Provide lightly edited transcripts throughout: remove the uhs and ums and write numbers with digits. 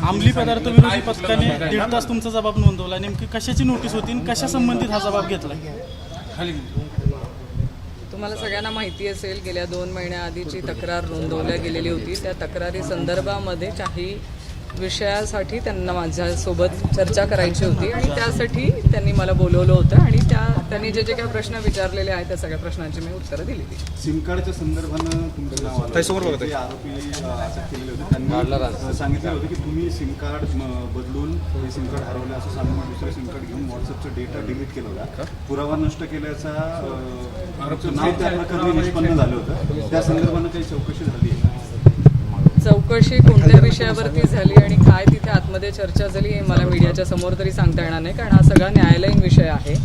अंमली पदार्थ विरोधी पथकाने 1.5 तास तुमचा जबाब नोंदवला. नेमकी कशाची नोटीस होती आणि कशा संबंधित हा जबाब घेतला? तुम्हाला सगळ्यांना माहिती असेल, गेल्या 2 महिन्याआधीची तक्रार नोंदवल्या गेलेली होती. त्या तक्रारी संदर्भामध्ये काही विषयासाठी त्यांना माझ्यासोबत चर्चा करायची होती आणि त्यासाठी त्यांनी मला बोलवलं होतं आणि त्यांनी जे काही प्रश्न विचारलेले आहेत त्या सगळ्या प्रश्नांची मी उत्तरं दिलेली. सिम कार्डच्या संदर्भानं तुमचं नाव आलं, ते आरोपी अटक केलेले होते. त्यांनी सांगितलं होतं की तुम्ही सिम कार्ड बदलून हे सिम कार्ड हरवलं असं सांगून दुसरं सिम कार्ड घेऊन व्हॉट्सअपचा डेटा डिलीट केला होता. पुरावा नष्ट केल्याचा नाव त्या प्रकरणी निष्पन्न झालं होतं. त्या संदर्भानं काही चौकशी झाली आहे? चौकशी कोणत्या विषयावरती झाली आणि काय तिथे आतमध्ये चर्चा झाली हे मला मीडियाच्या समोर तरी सांगता येणार नाही, कारण हा सगळा न्यायालयीन विषय आहे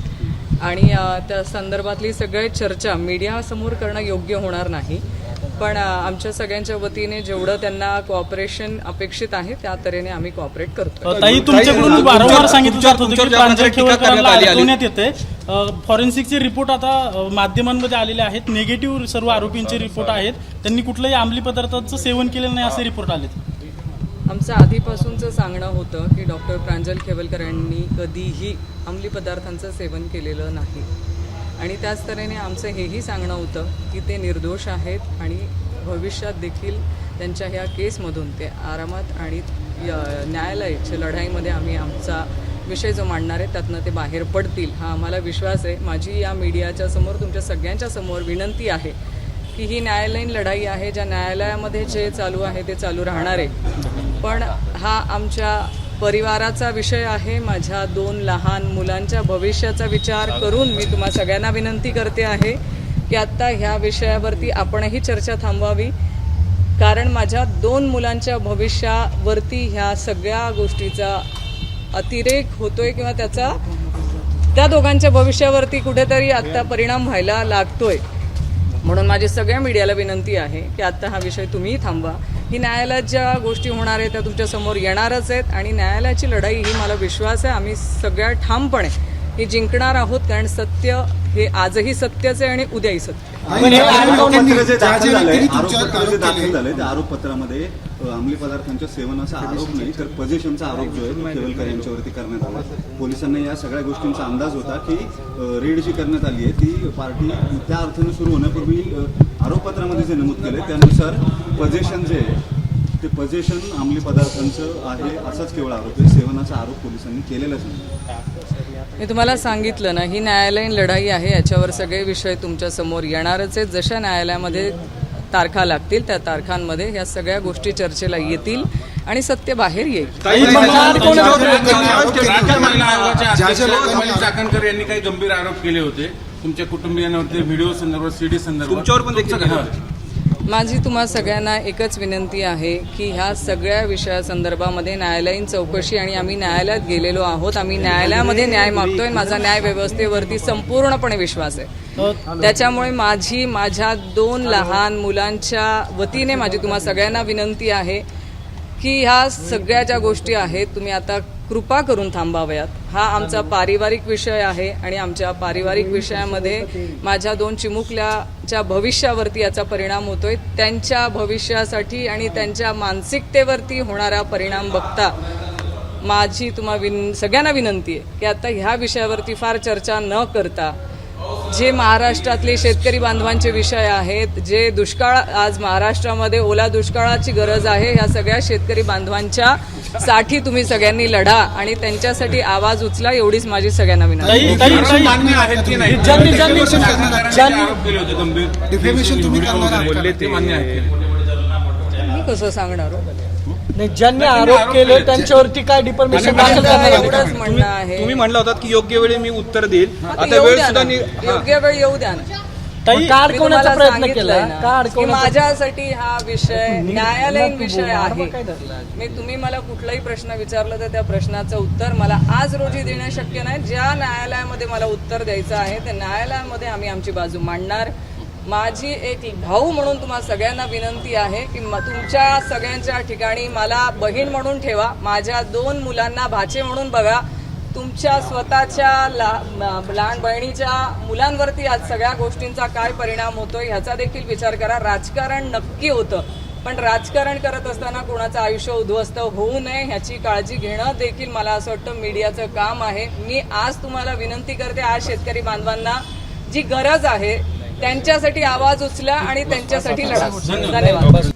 आणि त्या संदर्भातली सगळी चर्चा मीडियासमोर करणं योग्य होणार नाही. पण आमच्या सगळ्यांच्या वतीने जेवढं त्यांना कोऑपरेशन अपेक्षित आहे त्या तऱ्हेने आम्ही कोऑपरेट करतो. ताई, तुमच्याकडून वारंवार सांगितलं जात होतं की प्रांजल खेवलकरांना अडकवण्यात येते. फॉरेन्सिकचे रिपोर्ट आता माध्यमांमध्ये आलेले आहेत, निगेटिव्ह सर्व आरोपींचे रिपोर्ट आहेत. त्यांनी कुठल्याही अंमली पदार्थाचं सेवन केलेलं नाही असे रिपोर्ट आलेत. आमचं आधीपासूनचं सांगणं होतं की डॉक्टर प्रांजल खेवलकर यांनी कधीही अंमली पदार्थांचं सेवन केलेलं नाही आणि त्याच तऱ्हेने आमचं हेही सांगणं होतं की ते निर्दोष आहेत आणि भविष्यात देखील त्यांच्या ह्या केसमधून ते आरामात आणि न्यायालयाच्या लढाईमध्ये आम्ही आमचा विषय जो मांडणार आहे त्यातनं ते बाहेर पडतील हा आम्हाला विश्वास आहे. माझी या मीडियाच्या समोर तुमच्या सगळ्यांच्या समोर विनंती आहे की ही न्यायालयीन लढाई आहे. ज्या न्यायालयामध्ये जे चालू आहे ते चालू राहणार आहे, पण हा आमच्या परिवाराचा विषय आहे. माझ्या 2 लहान मुलांच्या भविष्याचा विचार करून मी तुम्हा सगळ्यांना विनंती करते आहे की आत्ता ह्या विषयावरती आपणही चर्चा थांबवावी, कारण माझ्या 2 मुलांच्या भविष्यावरती ह्या सगळ्या गोष्टीचा अतिरेक होतोय किंवा त्या दोघांच्या भविष्यावरती कुठेतरी आत्ता परिणाम व्हायला लागतोय. म्हणून माझी सगळ्या मीडियाला विनंती आहे की आत्ता हा विषय तुम्ही थांबवा. ही न्यायालयात ज्या गोष्टी होणार आहेत त्या तुमच्या समोर येणारच आहेत आणि न्यायालयाची लढाई ही मला विश्वास आहे आम्ही सगळ्या ठामपणे ही जिंकणार आहोत, कारण सत्य हे आजही सत्यच आहे आणि उद्याही सत्य. आरोपपत्र जे दाखल झाले त्या आरोपपत्रामध्ये अंमली पदार्थांच्या सेवनाचा आरोप नाही तर पजेशनचा आरोप जो आहे खेवलकर यांच्यावरती करण्यात आला. पोलिसांना या सगळ्या गोष्टींचा अंदाज होता की रेड जी करण्यात आली आहे ती पार्टी त्या अर्थानं सुरू होण्यापूर्वी आरोपपत्रामध्ये जे नमूद केले त्यानुसार पजेशन जे ते पजेशन अंमली पदार्थांचं आहे असाच केवळ आरोप आहे. सेवनाचा आरोप पोलिसांनी केलेलाच नाही. मी तुम्हाला सांगितलं ना, ही न्यायालयीन लढाई आहे. याच्यावर सगळे विषय तुमच्या समोर येणारच आहेत. जशा न्यायालयामध्ये तारखा लागतील त्या तारखांमध्ये ह्या सगळ्या गोष्टी चर्चेला येतील आणि सत्य बाहेर येईल. चाकणकर यांनी काही गंभीर आरोप केले होते तुमच्या कुटुंबियांवरती, व्हिडिओ संदर्भात, सीडी संदर्भात. माझी तुम्हा सगळ्यांना एकच विनंती आहे की ह्या सगळ्या विषयासंदर्भामध्ये न्यायालयीन चौकशी आणि आम्ही न्यायालयात गेलेलो आहोत. आम्ही न्यायालयामध्ये न्याय मागतोय. माझा न्याय व्यवस्थेवरती संपूर्णपणे विश्वास आहे. त्याच्यामुळे माझ्या 2 लहान मुलांच्या वतीने माझी तुम्हा सगळ्यांना विनंती आहे की ह्या सगळ्या ज्या गोष्टी आहेत तुम्ही आता कृपा करून थांबाव्यात. हा आमचा पारिवारिक विषय आहे आणि आमच्या पारिवारिक विषयामध्ये माझ्या 2 चिमुकल्याच्या भविष्यावरती याचा परिणाम होतोय. त्यांच्या भविष्यासाठी आणि त्यांच्या मानसिकतेवरती होणारा परिणाम बघता माझी सगळ्यांना विनंती आहे की आता ह्या विषयावरती फार चर्चा न करता जे महाराष्ट्रातले शेतकरी बांधवांचे विषय आहेत, जे दुष्काळ आज महाराष्ट्रामध्ये ओला दुष्काळाची गरज आहे, ह्या सगळ्या शेतकरी बांधवांच्या साठी तुम्ही सगळ्यांनी लढा आणि त्यांच्यासाठी आवाज उचला एवढीच माझी सगळ्यांना विनंती. मी कसं सांगणार? ज्यांनी आरोप केले त्यांच्यावरती काय डिफॉर्मेशन दाखल करणार? एवढंच म्हणणं आहे. तुम्ही म्हणलं होतात की योग्य वेळी मी उत्तर देईल. आता वेळ सुद्धा योग्य वेळ येऊ द्या ना. अडकवण्याचा प्रयत्न केला की माझ्यासाठी हा विषय न्यायालयीन विषय आहे. तुम्ही मला कुठलाही प्रश्न विचारला तर त्या प्रश्नाचं उत्तर मला आज रोजी देणं शक्य नाही. ज्या न्यायालयामध्ये मला उत्तर द्यायचं आहे त्या न्यायालयामध्ये आम्ही आमची बाजू मांडणार. माझी एक भाऊ म्हणून तुम्हा सगळ्यांना विनंती आहे की तुमच्या सगळ्यांच्या ठिकाणी मला बहीण म्हणून ठेवा. माझ्या 2 मुलांना भाचे म्हणून बघा. तुमच्या स्वतःच्या लहान बहिणीच्या मुलांवरती आज सगळ्या गोष्टींचा काय परिणाम होतोय ह्याचा देखील विचार करा. राजकारण नक्की होतं पण राजकारण करत असताना कोणाचं आयुष्य उद्ध्वस्त होऊ नये ह्याची काळजी घेणं देखील मला असं वाटतं मीडियाचं काम आहे. मी आज तुम्हाला विनंती करते, आज शेतकरी बांधवांना जी गरज आहे त्यांच्यासाठी आवाज उचला आणि त्यांच्यासाठी लढा. धन्यवाद.